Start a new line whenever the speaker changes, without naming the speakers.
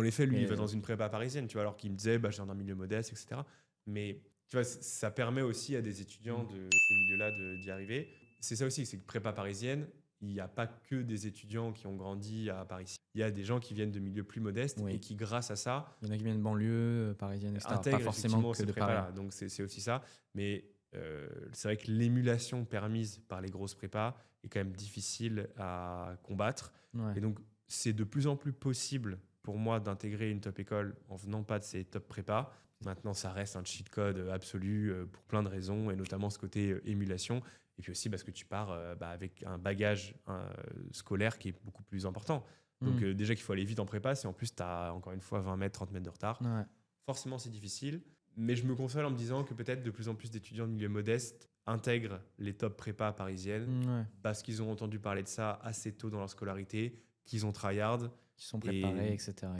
les faits, lui, il va dans une prépa parisienne, tu vois, alors qu'il me disait, je viens d'un milieu modeste, etc. Mais tu vois, ça permet aussi à des étudiants de ces milieux-là d'y arriver. C'est ça aussi, c'est que prépa parisienne, il n'y a pas que des étudiants qui ont grandi à Paris. Il y a des gens qui viennent de milieux plus modestes et qui, grâce à ça,
il y en a qui viennent de banlieue, parisienne, etc.
intègrent
Pas forcément que
ces
de
prépas-là.
Paris.
Donc c'est aussi ça. Mais c'est vrai que l'émulation permise par les grosses prépas est quand même difficile à combattre.
Ouais.
Et donc, c'est de plus en plus possible pour moi d'intégrer une top école en venant pas de ces top prépas. Maintenant, ça reste un cheat code absolu pour plein de raisons, et notamment ce côté émulation. Et puis aussi parce que tu pars avec un bagage scolaire qui est beaucoup plus important. Donc déjà qu'il faut aller vite en prépa, si en plus tu as encore une fois 20 mètres, 30 mètres de retard, forcément c'est difficile. Mais je me console en me disant que peut-être de plus en plus d'étudiants de milieu modeste intègrent les top prépas parisiennes parce qu'ils ont entendu parler de ça assez tôt dans leur scolarité, qu'ils ont tryhard.
Qui sont préparés, etc.